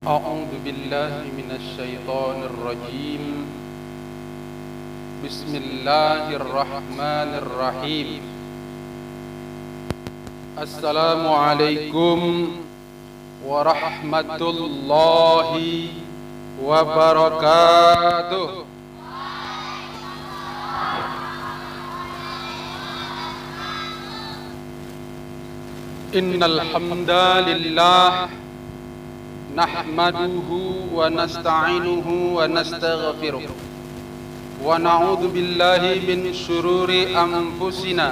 أعوذ بالله من الشيطان الرجيم. بسم الله الرحمن الرحيم. السلام عليكم ورحمة الله وبركاته. إن الحمد لله نحمده ونستعينه ونستغفره ونعوذ بالله من شرور أنفسنا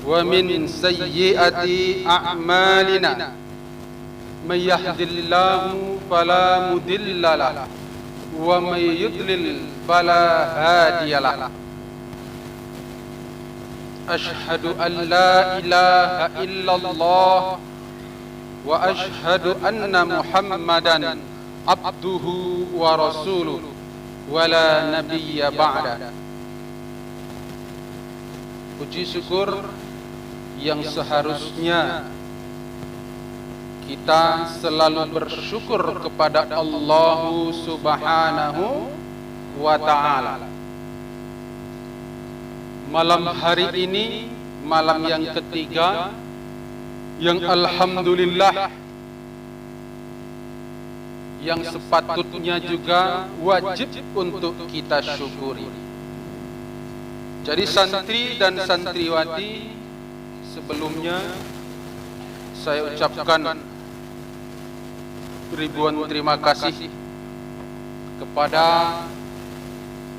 ومن سيئات أعمالنا. من يهد الله فلا مضل له ومن يضلل فلا هادي له. أشهد أن لا إله إلا الله وأشهد أن محمدا عبده ورسوله ولا نبي بعده. Puji syukur yang seharusnya kita selalu bersyukur kepada Allah Subhanahu wa Ta'ala. Malam hari ini, malam yang ketiga, yang alhamdulillah, yang sepatutnya juga wajib untuk kita syukuri. Jadi santri dan santriwati, sebelumnya saya ucapkan ribuan terima kasih kepada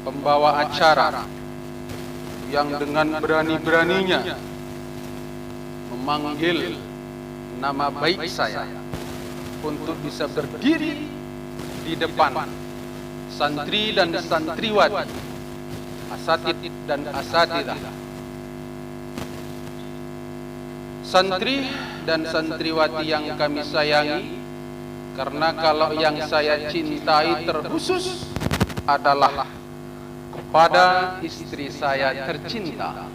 pembawa acara yang dengan berani-beraninya memanggil nama baik saya untuk bisa berdiri di depan santri dan santriwati, asatid dan asatidah. Santri dan santriwati yang kami sayangi, karena kalau yang saya cintai terkhusus adalah kepada istri saya tercinta.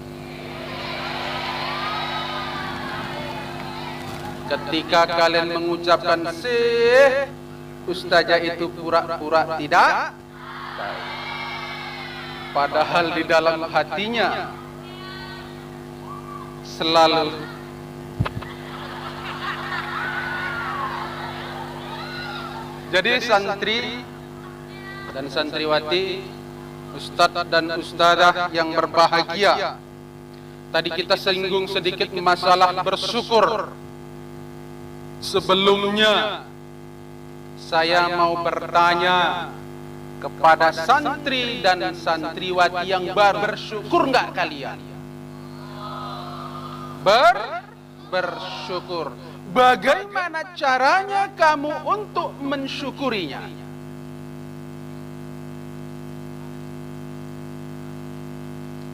Ketika kalian mengucapkan Syekh, ustazah itu pura-pura tidak tahu. Padahal di dalam hatinya selalu jadi santri dan santriwati, ustadz dan ustazah yang berbahagia. Tadi kita singgung sedikit masalah bersyukur. Sebelumnya saya mau bertanya kepada santri dan santriwati yang baru, bersyukur nggak kalian? Bersyukur. Bagaimana caranya kamu untuk mensyukurinya?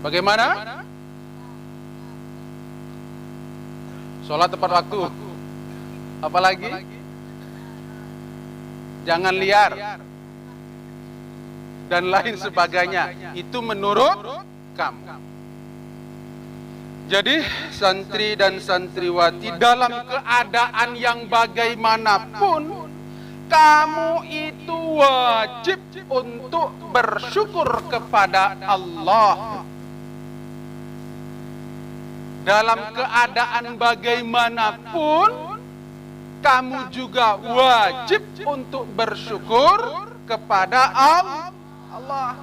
Bagaimana? Sholat tepat waktu. Apalagi? Jangan liar dan lain sebagainya. Itu menurut kamu. Jadi santri dan santriwati, dalam keadaan yang bagaimanapun, kamu itu wajib untuk bersyukur kepada Allah. Dalam keadaan bagaimanapun, kamu juga wajib untuk bersyukur kepada Allah.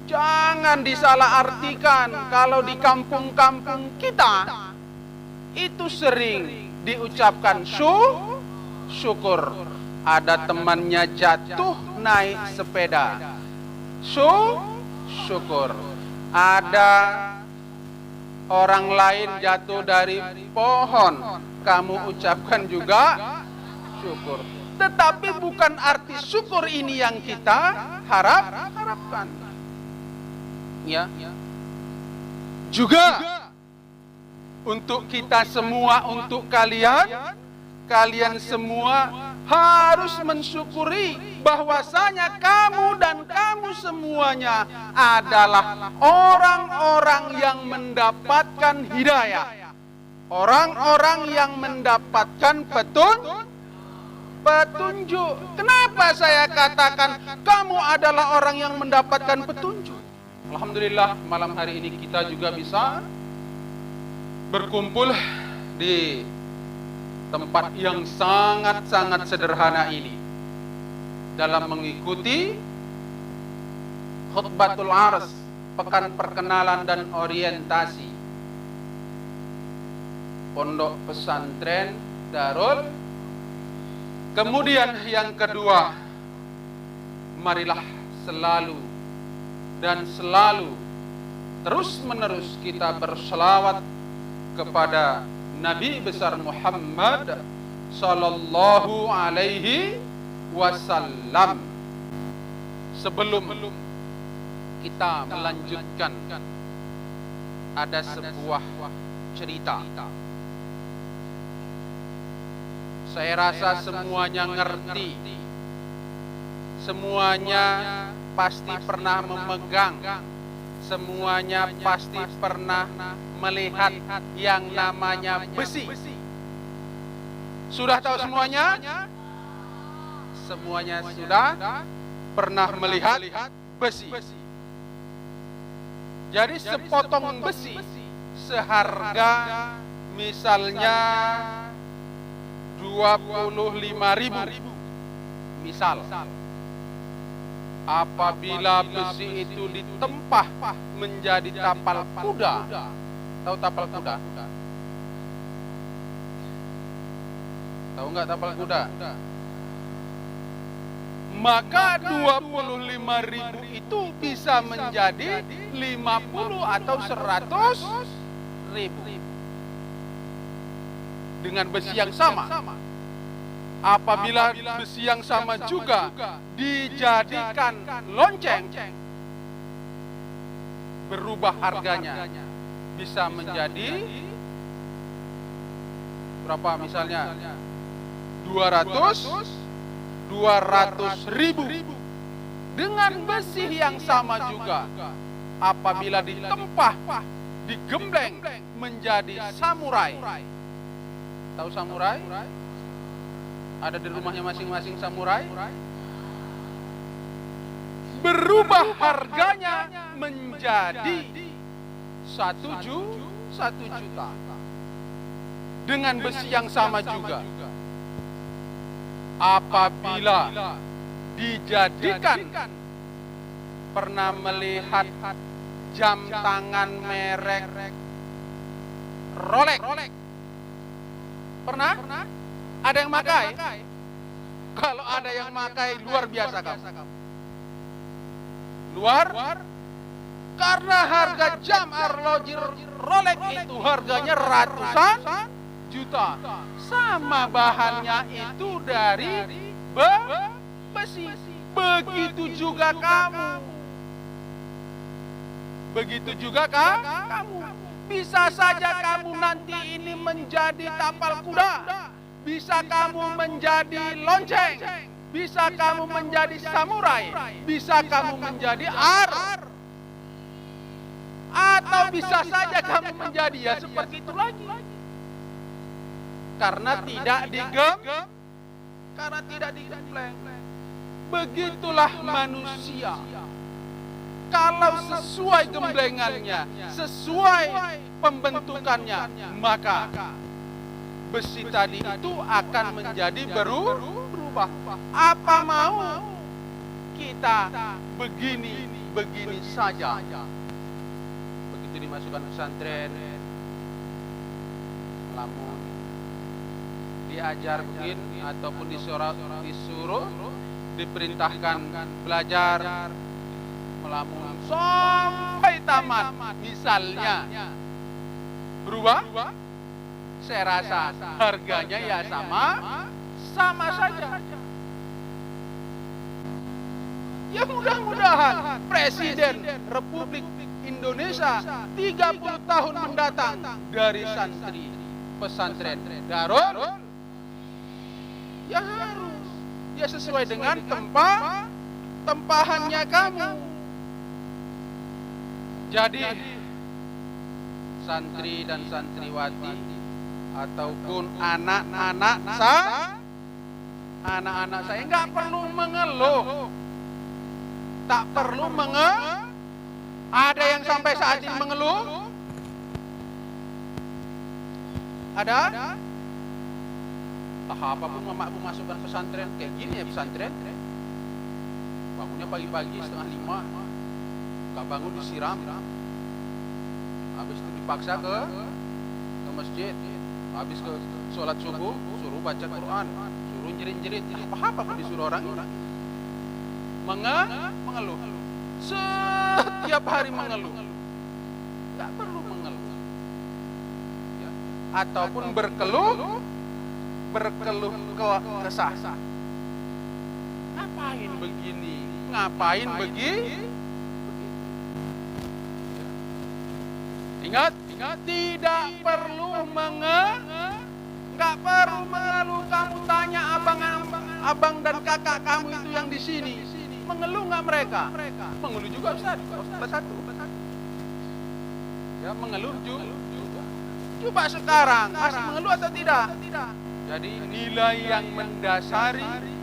Jangan disalahartikan. Kalau di kampung-kampung kita itu sering diucapkan syukur. Ada temannya jatuh naik sepeda, syukur. Ada orang lain jatuh dari pohon, kamu ucapkan juga syukur. Tetapi bukan arti syukur ini yang kita harapkan. Ya. Juga untuk kita semua, untuk kalian semua harus mensyukuri bahwasanya kamu dan kamu semuanya adalah orang-orang yang mendapatkan hidayah. Orang-orang yang mendapatkan petunjuk. Kenapa saya katakan kamu adalah orang yang mendapatkan petunjuk? Alhamdulillah malam hari ini kita juga bisa berkumpul di tempat yang sangat-sangat sederhana ini dalam mengikuti khutbatul ars, pekan perkenalan dan orientasi Pondok Pesantren Darul. Kemudian yang kedua, marilah selalu dan selalu terus-menerus kita berselawat kepada Nabi besar Muhammad sallallahu alaihi wasallam. Sebelum kita melanjutkan, ada sebuah cerita. Saya rasa semuanya ngerti, semuanya pasti pernah memegang, semuanya pasti pernah melihat yang namanya besi. Sudah tahu semuanya? Semuanya sudah pernah melihat besi. Jadi sepotong besi seharga misalnya 25.000 misal. Apabila besi itu ditempah menjadi tapal kuda. Tahu tapal kuda? Tahu nggak tapal kuda? Maka 25.000 itu bisa menjadi 50 atau 100.000 dengan besi yang sama. Apabila besi yang sama juga dijadikan lonceng, berubah harganya, bisa menjadi berapa misalnya 200.000 dengan besi yang sama juga. Apabila ditempah, digembleng menjadi samurai. Tahu samurai? Ada di rumahnya masing-masing samurai. Berubah harganya menjadi 1 juta. Dengan besi yang sama juga. Apabila dijadikan, pernah melihat jam tangan merek Rolex? Pernah? Ada yang makai? Kalau ada yang makai, luar biasa kamu. Luar? Karena harga jam arloji Rolex itu harganya ratusan juta. Sama bahannya itu dari besi. Begitu juga kamu. Begitu juga kamu. Bisa saja kamu nanti ini menjadi tapal kuda. Bisa kamu menjadi lonceng. Bisa kamu menjadi samurai. Bisa kamu menjadi atau bisa saja kamu menjadi ya seperti itu lagi. Karena tidak digembleng. Begitulah manusia. Kalau sesuai gemblengannya, sesuai pembentukannya, maka besi tadi itu akan menjadi berubah. Apa mau kita begini saja? Begitu dimasukkan pesantren, lamun diajar begini ataupun disuruh diperintahkan belajar, melamun sampai tamat misalnya berubah, saya rasa harganya ya sama saja. Ya mudah-mudahan Presiden Republik Indonesia 30 tahun mendatang dari santri pesantren Darul, ya harus ya sesuai dengan tempahannya kamu. Jadi santri dan santriwati ataupun anak-anak Anak-anak saya nggak perlu mengeluh. Tak perlu Ada yang sampai saat ini mengeluh? Ada? Apapun mamaku masukkan pesantren, kayak gini ya pesantren. Bangunnya pagi-pagi 4:30, gak bangun disiram. Habis itu dipaksa ke masjid. Habis ke sholat subuh, suruh baca Quran, suruh jerit-jerit. Apa pun disuruh orang ini. Mengeluh. Setiap hari mengeluh. Gak perlu mengeluh. Ya. Ataupun berkeluh kesah. Ngapain begini? Ngapain begini? Ingat, tidak perlu nggak perlu mengeluh. Kamu tanya abang dan kakak kamu itu yang di sini, mengeluh nggak mereka? Mengeluh juga Ustaz. Satu. Ya, mengeluh juga. Coba sekarang masih mengeluh atau tidak? Jadi nilai yang mendasari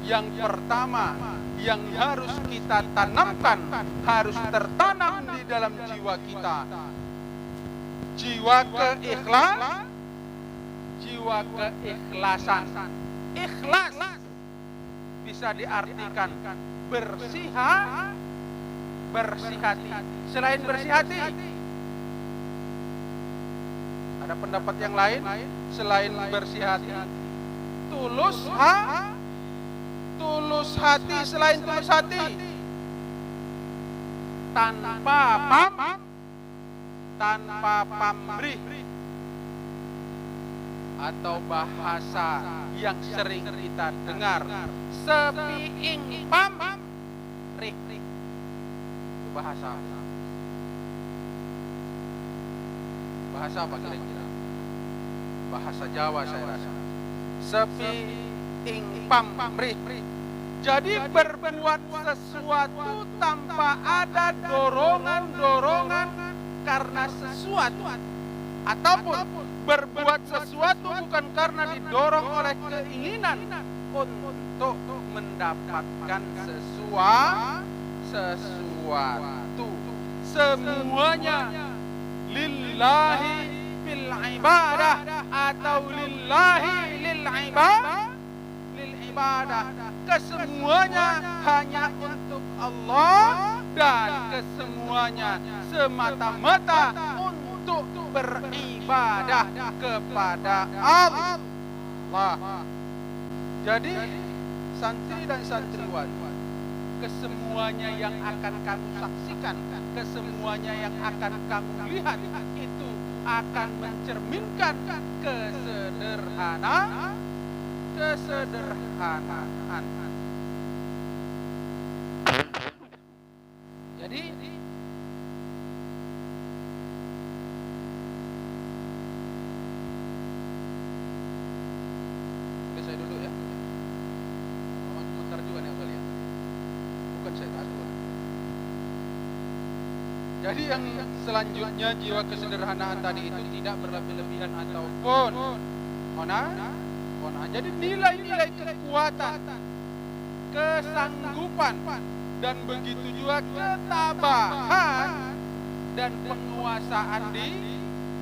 yang pertama yang harus kita tanamkan, harus tertanam di dalam jiwa kita. Jiwa keikhlasan. Ikhlas bisa diartikan bersih hati. Selain bersih hati, ada pendapat yang lain selain bersih hati, tulus hati. Selain tulus hati, tanpa pamrih, atau bahasa yang sering kita dengar, sepiing pamrih. Itu bahasa apa kira-kira? Bahasa Jawa saya rasa. Sepiing pamrih. Jadi berbuat sesuatu tanpa ada dorongan karena sesuatu, ataupun berbuat sesuatu bukan karena didorong oleh keinginan untuk mendapatkan sesuatu. Semuanya lillahi fil ibadah atau lillahi lil ibadah. Kesemuanya hanya untuk Allah dan kesemuanya semata-mata untuk beribadah kepada Allah. Jadi santri dan santriwan, kesemuanya yang akan kamu saksikan, kesemuanya yang akan kamu lihat itu akan mencerminkan kesederhanaan. Jadi saya dulu ya. Bentar juga nih kalian. Bukan saya takut. Jadi yang selanjutnya, jiwa kesederhanaan tadi itu tidak berlebih-lebihan ataupun jadi nilai-nilai kekuatan, kesanggupan, dan begitu juga ketabahan dan penguasaan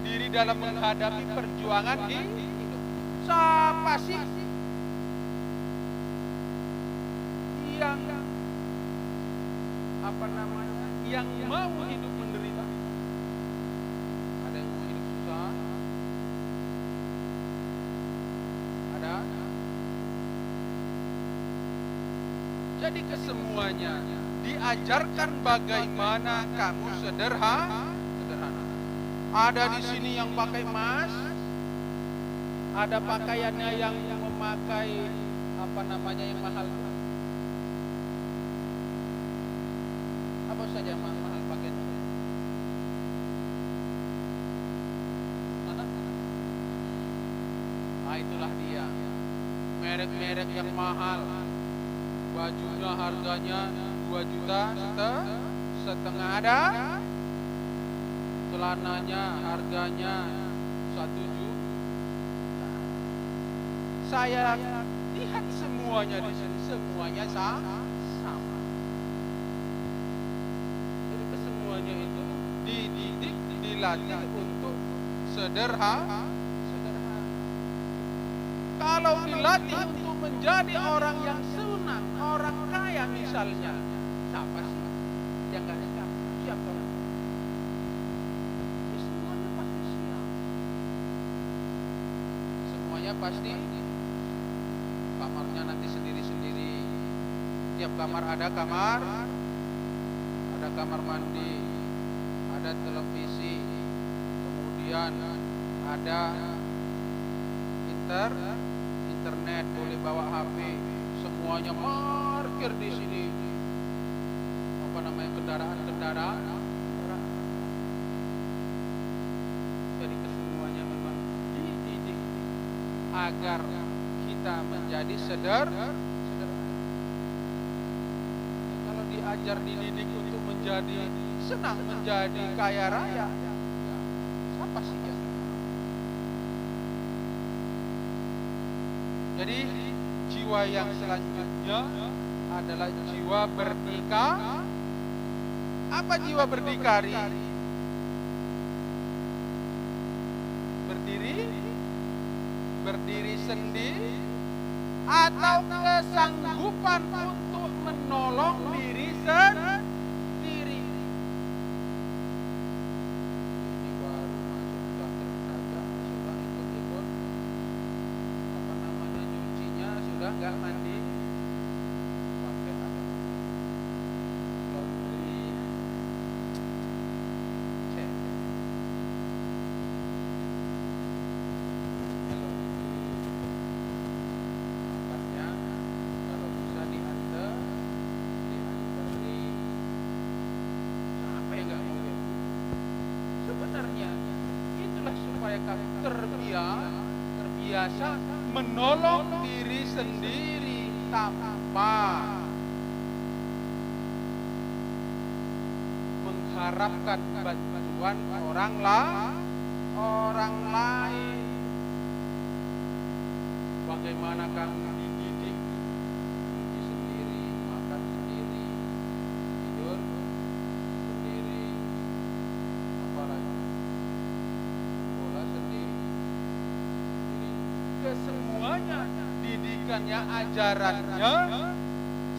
diri dalam menghadapi perjuangan hidup. Siapa sih yang yang mau hidup menderita? Ada yang mau hidup susah? Ada? Jadi kesemuanya diajarkan bagaimana kamu sederhana. Ada di sini yang pakai emas, ada pakaiannya yang memakai yang mahal. Apa saja mahal pakaian itu? Itulah dia, merek-merek yang mahal. Bajunya harganya 2,5 juta ada. Celananya harganya 1 juta. Saya Lihat semuanya di sini, semuanya sama. Jadi kesemuanya itu dididik, dilatih untuk sederhana. Kalau dilatih untuk menjadi orang yang senang, orang kaya misalnya, siapa sih yang gak siap? Siapa? Ya, semuanya pasti siap. Semuanya pasti kamarnya nanti sendiri-sendiri. Tiap kamar ada kamar mandi, ada televisi, kemudian ada internet, boleh bawa HP, semuanya parkir di sini. Kendaraan. Jadi kesemuanya memang dididik agar kita menjadi sederhana. Kalau diajar dididik untuk menjadi senang, menjadi kaya raya, siapa sih ya? Jadi jiwa yang selanjutnya adalah jiwa berdikari. Apa jiwa berdikari? Berdiri sendiri, atau kesanggupan untuk menolong diri sendiri. Ini baru masuk terakhir saja, sudah ikut nyucinya, sudah nggak mandi. Terbiasa menolong diri sendiri tanpa mengharapkan bantuan orang lain. Bagaimana kamu dididik? Cuci sendiri, makan sendiri, tidur sendiri, apalagi bola sendiri. Kesemuanya didikannya, ajarannya,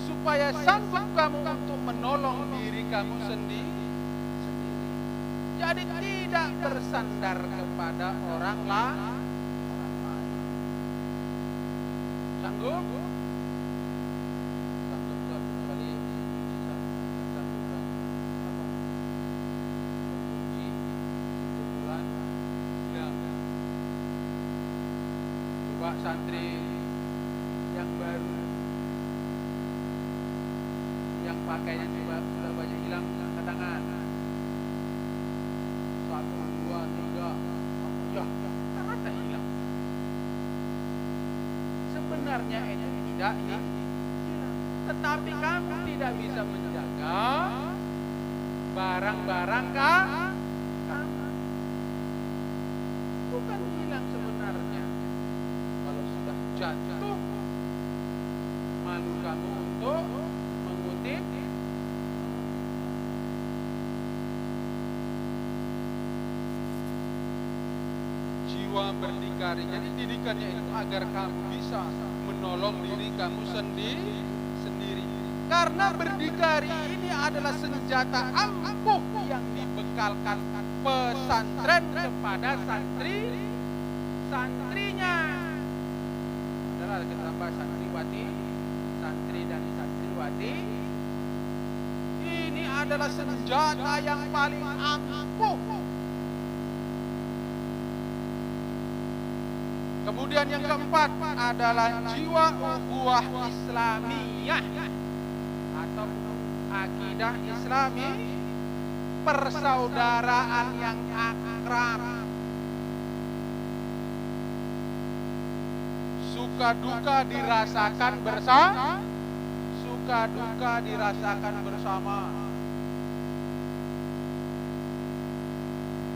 supaya sanggup kamu untuk menolong diri kamu sendiri. Jadi tidak bersandar kepada orang lain. Sanggup? Satu kali Coba santri yang baru, yang pakainya coba sudah baju hilang, angkat tangan. 1, 2, 3, ya, ternyata hilang. Sebenarnya itu tidak hilang, tetapi kamu tidak bisa menjaga barang-barang kamu. Bukan hilang sebenarnya. Kalau sudah jatuh, malu kamu untuk mengutip. Jiwa berdikari. Jadi didikannya itu agar kamu bisa menolong diri kamu sendiri. Karena berdikari ini adalah senjata ampuh yang dibekalkan pesantren kepada santrinya. Adalah kita tambah santriwati, santri dan santriwati. Ini adalah senjata yang paling ampuh. Kemudian yang keempat adalah jiwa ukhuwah Islamiyah atau akidah Islami, persaudaraan yang akrab. Suka duka dirasakan bersama.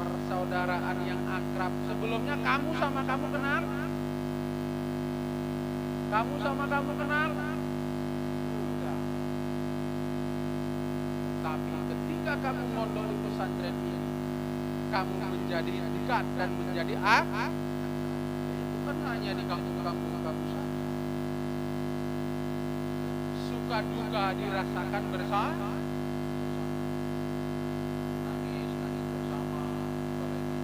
Persaudaraan yang akrab. Sebelumnya kamu sama kamu kenal? Kamu sama kamu kenal? Enggak. Tapi ketika kamu mondok di pesantren ini, kamu menjadi dekat dan menjadi bukan hanya di kampung-kampung kamu saja. Suka duka dirasakan bersama. Nangis bersama. Kalau itu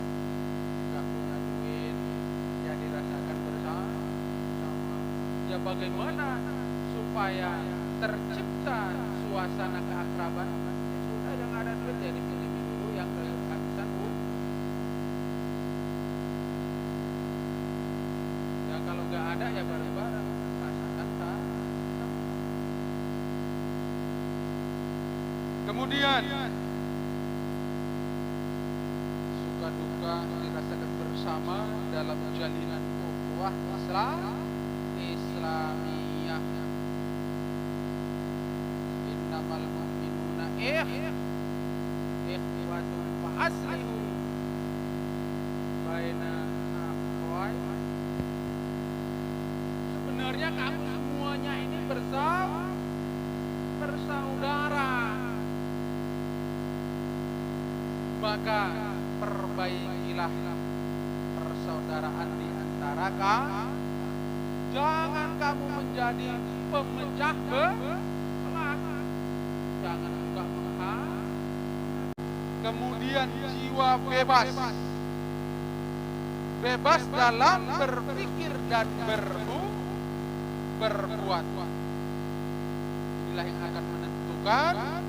nggak punya duit, ya dirasakan bersama. Ya bagaimana supaya tercipta suasana keakraban? Ya sudah, yang ada duit ya dipilih dulu, yang kehabisan ya kalau nggak ada ya bareng-bareng rasakan tak. Kemudian suka duka dirasakan bersama dalam jalinan ukhuwah Islamiyah. Innamal mu'minuna ikhwatun fa aslihu baina akhwai. Sebenarnya kamu semuanya ini bersaudara. Maka perbaikilah persaudaraan di antara kamu. Jangan kamu menjadi pemecah belah. Jangan juga menghina. Kemudian jiwa bebas. Bebas dalam berpikir dan berbuat. Inilah yang akan menentukan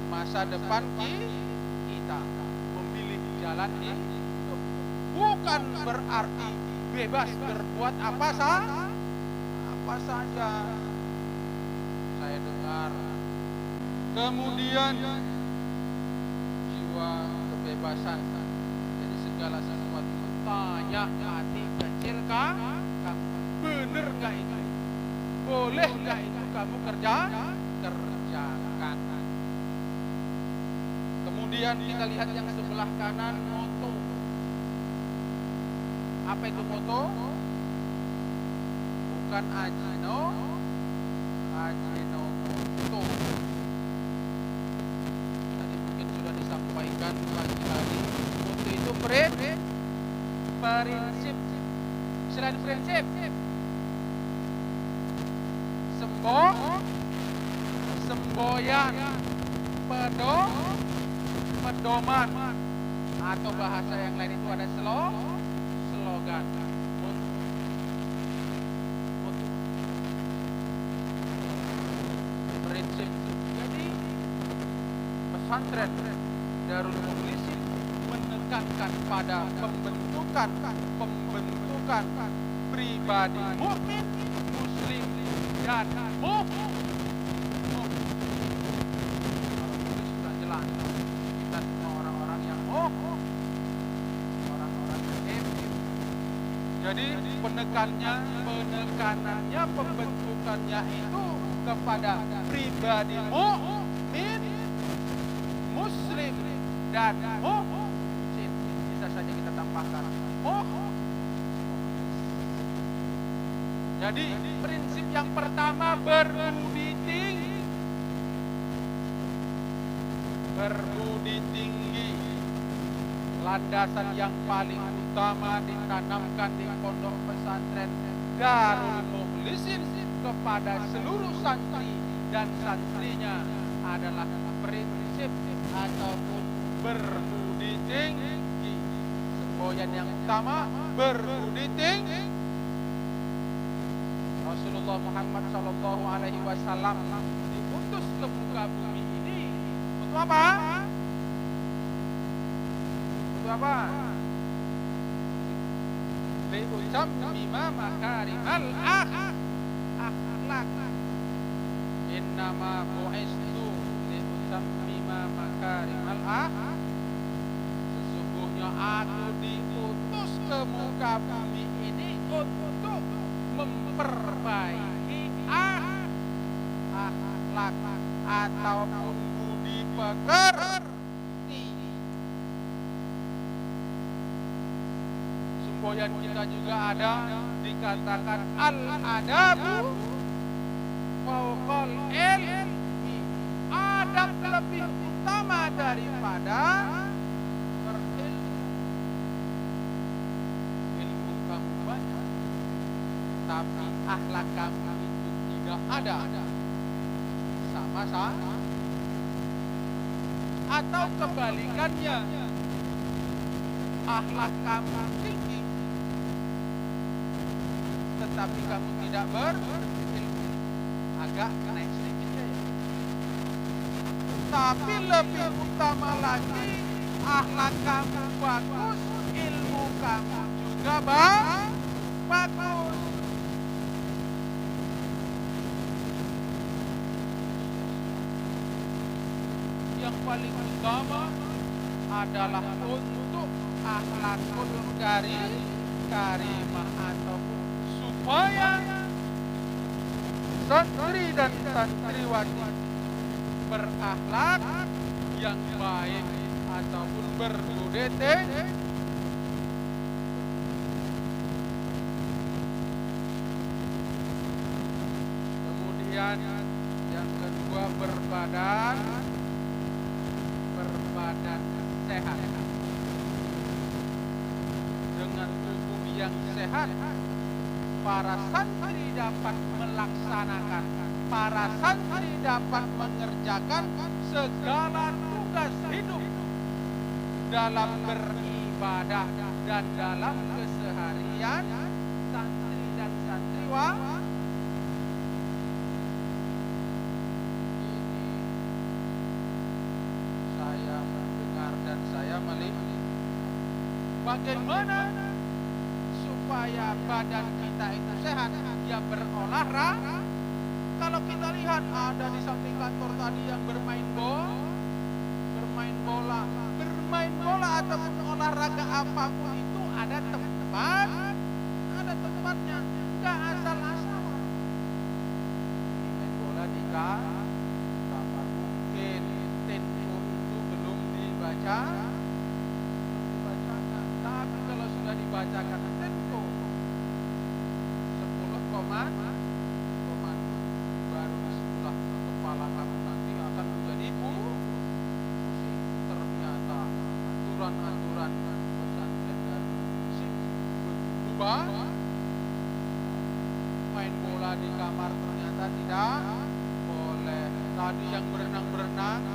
masa depan kita. Memilih jalan hidup bukan berarti bebas berbuat apa saja. Saya dengar. Kemudian jiwa kebebasan. Jadi segala sesuatu tanya hati kecil kamu, bener gak itu? Boleh gak itu kamu kerjakan? Kemudian kita lihat yang sebelah kanan, moto. Apa itu moto? Bukan Ajinomoto. Tadi mungkin sudah disampaikan lagi. Moto itu prinsip. Selain prinsip, semboyan, pedoman, atau bahasa yang lain itu ada slogan. Prinsip. Jadi pesantren Darul Mukhlisin menekankan pada pembentukan pribadi mukmin, muslim dan mu'min. Sudah jelas kita semua orang-orang yang orang-orang yang jadi penekanannya pembentukannya itu kepada pribadi mukmin, muslim dan muhsin. Bisa saja kita tambahkan jadi prinsip yang pertama berbudi tinggi. Landasan yang paling utama ditanamkan di pondok pesantren Darul Mukhlisin kepada seluruh santri dan santrinya adalah prinsip ataupun berbudi tinggi. Semboyan yang utama berbudi tinggi. Rasulullah Muhammad Sallallahu Alaihi Wasallam diutus ke muka bumi ini untuk apa? Untuk apa? Liutammima makarimal akhlak. Innama bu'istu liutammima makarimal akhlak. Sesungguhnya aku diutus ke muka bumi ini untuk memperbaiki akhlak ataupun budi pekerti. Semboyan kita juga ada dikatakan al-adabu fauqal ilmi, adab lebih utama daripada berilmu. Ilmu kamu banyak, tapi akhlak kamu itu tidak ada. Sama-sama. Atau kebalikannya, akhlak kamu tinggi, tetapi kamu tidak berilmu. Agak naik sedikit ya. Tapi lebih utama lagi, akhlak kamu bagus, ilmu kamu juga bagus. Yang paling utama adalah untuk akhlakul karimah, ataupun supaya santri dan santriwati berakhlak yang baik ataupun berbudete. Kemudian yang kedua, berbadan sehat. Dengan tubuh yang sehat, para santri dapat melaksanakan, para santri dapat mengerjakan segala tugas hidup dalam beribadah dan dalam keseharian santri dan santriwati. Bagaimana supaya badan kita itu sehat? Ya berolahraga. Kalau kita lihat ada di samping kantor tadi yang bermain bola ataupun olahraga apapun itu ada tempatnya, nggak asal-asalan. Main bola di kamar, mungkin tempo itu belum dibaca. Dibacakan tempo 10 komando, baru disitulah kepala kamu nanti akan menjadi pusing. Ternyata aturan-aturan pesantren dan berubah. Main bola di kamar ternyata tidak boleh. Tadi yang berenang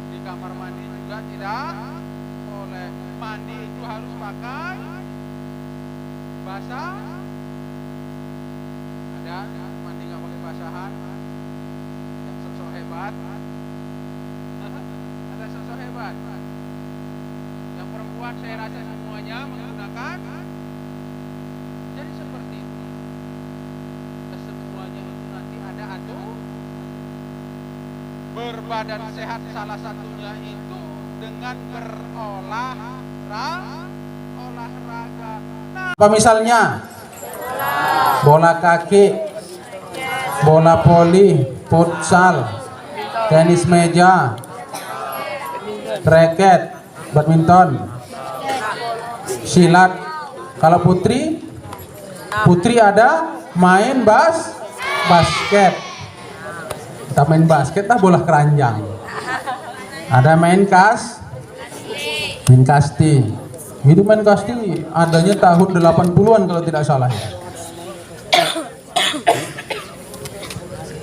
di kamar mandi juga tidak boleh. Mandi itu harus pakai basah. Ada mandi nggak pakai basahan? Yang sosok hebat. Ada sosok hebat. Yang perempuan saya rasa semuanya menggunakan. Jadi seperti itu. Semuanya itu nanti ada berbadan sehat, salah satunya itu dengan berolahraga. Apa misalnya? Bola kaki, bola voli, futsal, tenis meja, raket, badminton, silat. Kalau putri ada main basket. Kita main basket bola keranjang. Ada main kasti. Itu main kasti adanya tahun 80-an kalau tidak salah.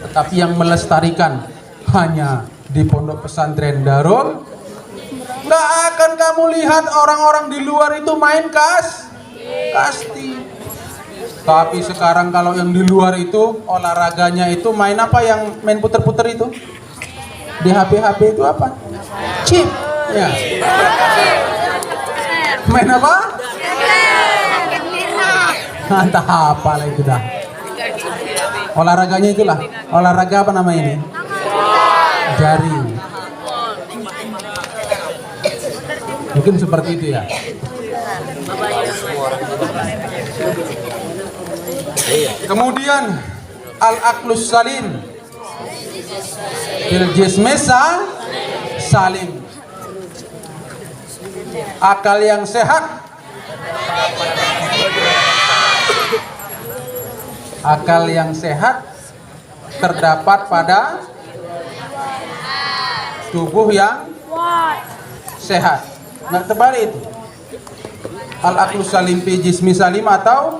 Tetapi yang melestarikan hanya di pondok pesantren Darul. Nggak akan kamu lihat orang-orang di luar itu main kasti. Tapi sekarang kalau yang di luar itu olahraganya itu main apa, yang main puter-puter itu? Di HP itu apa? Chip. Ya. Main apa? Entah apa lah itu dah. Olahraganya itulah. Olahraga apa namanya ini? Jari. Mungkin seperti itu ya. Kemudian al-aqlus salim fil jismi salim. Akal yang sehat Akal yang sehat terdapat pada tubuh yang sehat. Nggak terbalik itu. Al-aqlu salim fi jismi salim atau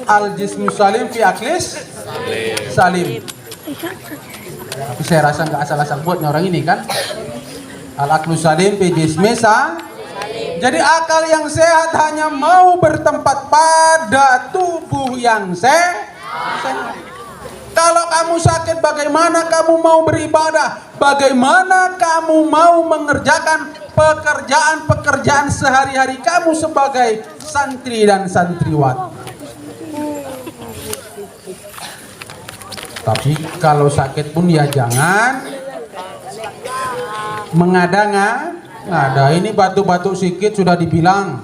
al-jismu salim fi aklis salim. Tapi saya rasa nggak asal-asal buatnya orang ini kan. Al-aqlu salim fi jismi salim. Jadi akal yang sehat hanya mau bertempat pada tubuh yang sehat. Kalau kamu sakit, bagaimana kamu mau beribadah? Bagaimana kamu mau mengerjakan pekerjaan-pekerjaan sehari-hari kamu sebagai santri dan santriwati? Tapi kalau sakit pun ya jangan mengada-ngada. Ini batuk-batuk sikit sudah dibilang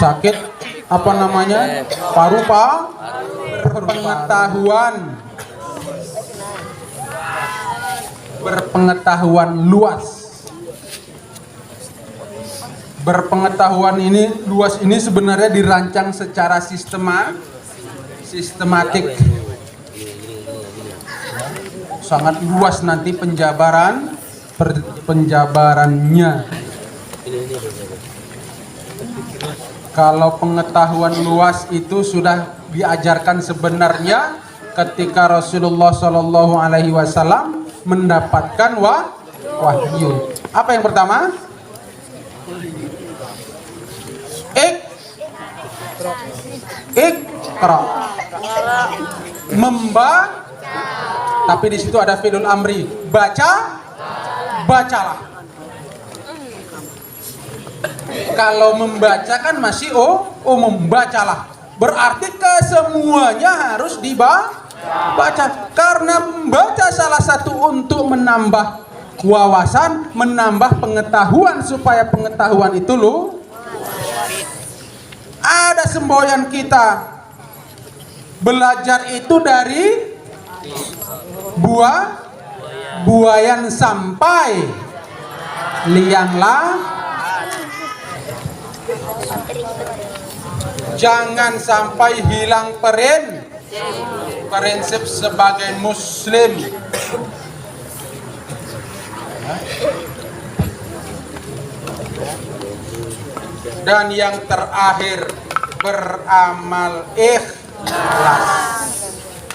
sakit apa namanya? Paru-paru. Berpengetahuan luas. Berpengetahuan ini luas ini sebenarnya dirancang secara sistematik. Sangat luas nanti penjabarannya. Kalau pengetahuan luas itu sudah diajarkan sebenarnya ketika Rasulullah Shallallahu Alaihi Wasallam mendapatkan wahyu. Apa yang pertama? Iqra. Tapi di situ ada fi'lul amri. Bacalah. Kalau membaca kan masih membacalah. Berarti kesemuanya harus dibaca. Karena membaca salah satu untuk menambah wawasan, menambah pengetahuan supaya pengetahuan itu ada semboyan kita. Belajar itu dari buayan sampai lianglah. Jangan sampai hilang prinsip sebagai muslim. Dan yang terakhir, beramal ikhlas.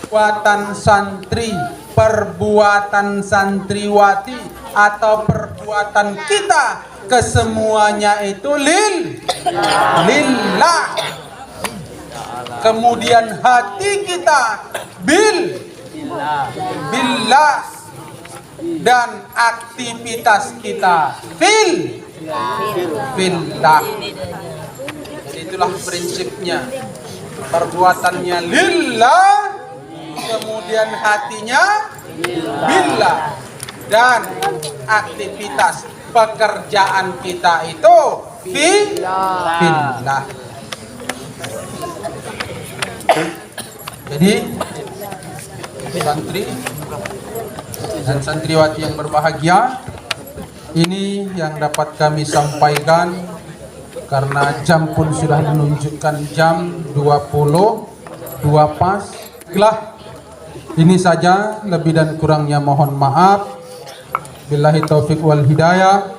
Perbuatan santri, perbuatan santriwati atau perbuatan kita kesemuanya itu lillah. Kemudian hati kita billah, dan aktivitas kita fillah. Itulah prinsipnya. Perbuatannya lillah, kemudian hatinya billah, dan aktivitas pekerjaan kita itu fillah. Jadi santri dan santriwati yang berbahagia, ini yang dapat kami sampaikan karena jam pun sudah menunjukkan jam 20.2 pas. Ini saja, lebih dan kurangnya mohon maaf. Billahi taufik wal hidayah.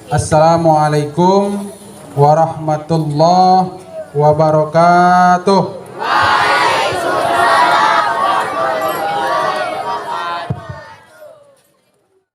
Assalamualaikum warahmatullahi wabarakatuh.